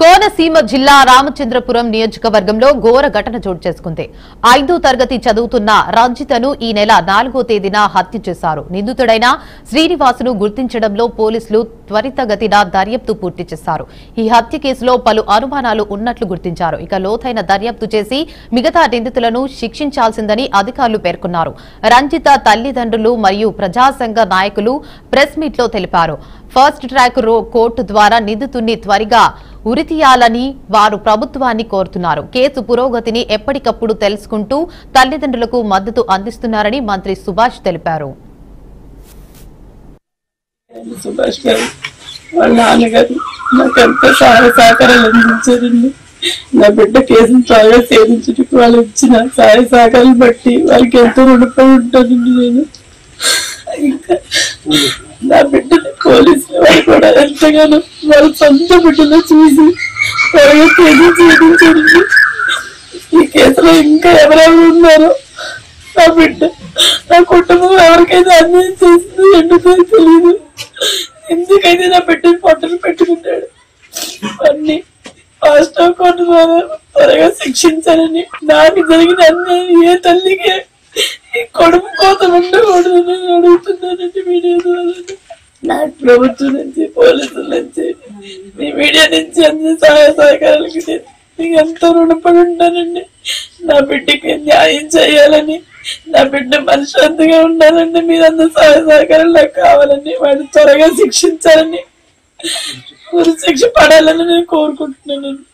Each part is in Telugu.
కోనసీమ జిల్లా రామచంద్రపురం నియోజకవర్గంలో ఘోర ఘటన చోటు చేసుకుంది. 5వ తరగతి చదువుతున్న రంజితను ఈ నెల 4వ తేదీన హత్య చేశారు. నిందితుడైన శ్రీనివాసును గుర్తించడంలో పోలీసులు త్వరితగతిన దర్యాప్తు పూర్తి చేశారు. ఈ హత్య కేసులో పలు అనుమానాలు ఉన్నట్లు గుర్తించారు. ఇక లోతైన దర్యాప్తు చేసి మిగతా నిందితులను శిక్షించాల్సిందని అధికారులు పేర్కొన్నారు. రంజిత తల్లిదండ్రులు మరియు ప్రజాసంఘ నాయకులు ప్రెస్ మీట్లో తెలిపారు. ఫస్ట్ ట్రాక్ కోర్టు ద్వారా నిందితుడిని త్వరగా ఉరితీయాలని వారు ప్రభుత్వాన్ని కోరుతున్నారు. కేసు పురోగతిని ఎప్పటికప్పుడు తెలుసుకుంటూ తల్లిదండ్రులకు మద్దతు అందిస్తున్నారని మంత్రి సుభాష్ తెలిపారు. సుభాష్ గారు వాళ్ళ నాన్నగారు నాకు ఎంతో సహాయ సహకారాలు అందించారండి. నా బిడ్డ కేసును త్వరగా ఛేదించడానికి వాళ్ళు ఇచ్చిన సహాయ సహకారాలు బట్టి వాళ్ళకి ఎంతో రుణపడి ఉంటానండి. నేను ఇంకా నా బిడ్డని పోలీసులు వాళ్ళు కూడా ఎంతగానో వాళ్ళ సొంత బిడ్డలో చూసి త్వరగా కేసు ఛేదించారండి. ఈ కేసులో ఇంకా ఎవరెవరు ఉన్నారో నా బిడ్డ నా కుటుంబం ఎవరికైతే అన్యాయం చేసింది ఎందుకో తెలియదు. ఎందుకైతే నా బిడ్డని పొట్టలు పెట్టుకుంటాడు అన్ని ఫాస్ట్ కోర్టు ద్వారా త్వరగా శిక్షించాలని, నాకు జరిగిన అన్యాయం ఏ తల్లికి ఈ కొడుకు కోసం ఉండకూడదని అడుగుతున్నానండి. మీడియా ద్వారా నాకు ప్రభుత్వం నుంచి పోలీసుల నుంచి మీ మీడియా నుంచి అన్ని సహాయ సహకారాలకి మీకు ఎంతో రుణపడి ఉంటానండి. నా బిడ్డకి న్యాయం చేయాలని, నా బిడ్డ మనశ్శాంతిగా ఉండాలండి. మీరందరూ సహాయ సహకారాలు నాకు కావాలని, వాడిని త్వరగా శిక్షించాలని, ఉరి శిక్ష పడాలని నేను కోరుకుంటున్నానండి.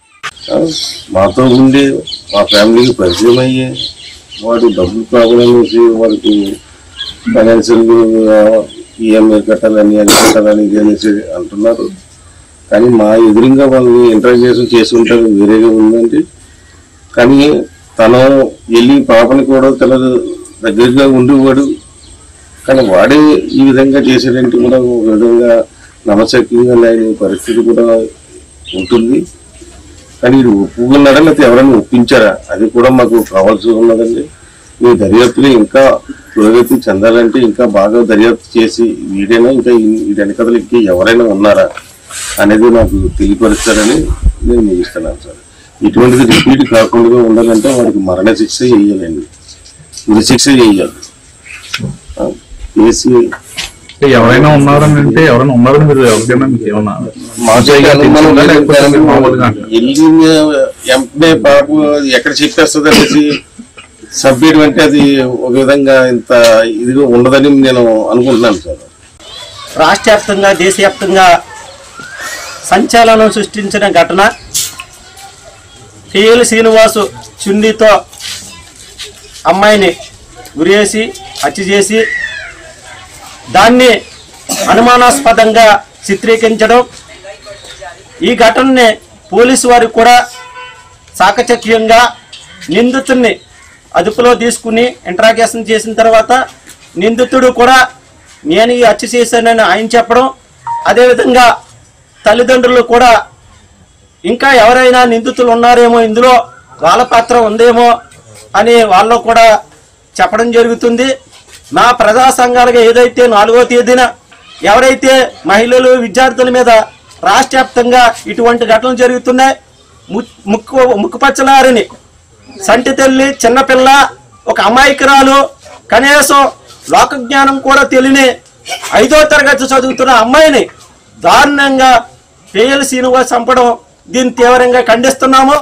మాతో ఉండి మా ఫ్యామిలీకి పరిచయం అయ్యే వాడు డబ్బులు ప్రాబ్లం వచ్చి వాడికి ఫైనాన్షియల్ ఈఎంఐ కట్టాలని అది కట్టాలని ఇది అనేసి అంటున్నారు. కానీ మా ఎదురుగా వాళ్ళని ఇంటరాక్షన్ చేసి ఉంటారు వేరేగా ఉందండి. కానీ తను వెళ్ళి పాపని కూడా తన దగ్గరగా ఉండేవాడు. కానీ వాడే ఈ విధంగా చేసేటంటే కూడా ఒక విధంగా నమ్మశక్యంగా లేని పరిస్థితి కూడా ఉంటుంది. కానీ ఇది ఒప్పుకున్నాడా లేకపోతే ఎవరైనా ఒప్పించారా అది కూడా మాకు కావాల్సి ఉన్నదండి. ఈ దర్యాప్తులో ఇంకా పురోగతి చెందాలంటే ఇంకా బాగా దర్యాప్తు చేసి వీడైనా ఇంకా ఈ వెనకథలు ఇంకా ఎవరైనా ఉన్నారా అనేది నాకు తెలియపరుస్తారని నేను ముగిస్తున్నాను సార్. ఇటువంటిది రిపీట్ కాకుండా ఉండాలంటే వాడికి మరణ శిక్ష చేయాలండి, ఉరి శిక్ష చేయాలి. చేసి ఎవరైనా ఉన్నారని అంటే ఎవరైనా ఉన్నారని మీరు ఎవరికైనా మీకు ఏమన్నా ఎంపీ పాపు ఎక్కడ చెప్పేస్తుంది అనేసి సబ్మిట్ అంటే అది ఒక విధంగా ఇంత ఇదిగా ఉండదని నేను అనుకుంటున్నాను సార్. రాష్ట్ర వ్యాప్తంగా దేశవ్యాప్తంగా సంచలనం సృష్టించిన ఘటన కేఎల్ శ్రీనివాసు చున్నీతో అమ్మాయిని గురేసి హత్య చేసి దాన్ని అనుమానాస్పదంగా చిత్రీకరించడం. ఈ ఘటనని పోలీసు వారు కూడా చాకచక్యంగా నిందితుడిని అదుపులో తీసుకుని ఇంట్రాగేషన్ చేసిన తర్వాత నిందితుడు కూడా నేను ఈ హత్య చేశానని ఆయన చెప్పడం, అదేవిధంగా తల్లిదండ్రులు కూడా ఇంకా ఎవరైనా నిందితులు ఉన్నారేమో, ఇందులో వాళ్ళ పాత్ర ఉందేమో అని వాళ్ళు కూడా చెప్పడం జరుగుతుంది. మా ప్రజా సంఘాలుగా ఏదైతే 4వ తేదీన ఎవరైతే మహిళలు విద్యార్థుల మీద రాష్ట్ర వ్యాప్తంగా ఇటువంటి ఘటనలు జరుగుతున్నాయి, ముక్కుపచ్చలారని సంటి తల్లి చిన్నపిల్ల ఒక అమాయకురాలు కనీసం లోకజ్ఞానం కూడా తెలియని 5వ తరగతి చదువుతున్న అమ్మాయిని దారుణంగా కేఎల్ శ్రీనివాస్ చంపడం దీన్ని తీవ్రంగా ఖండిస్తున్నాము.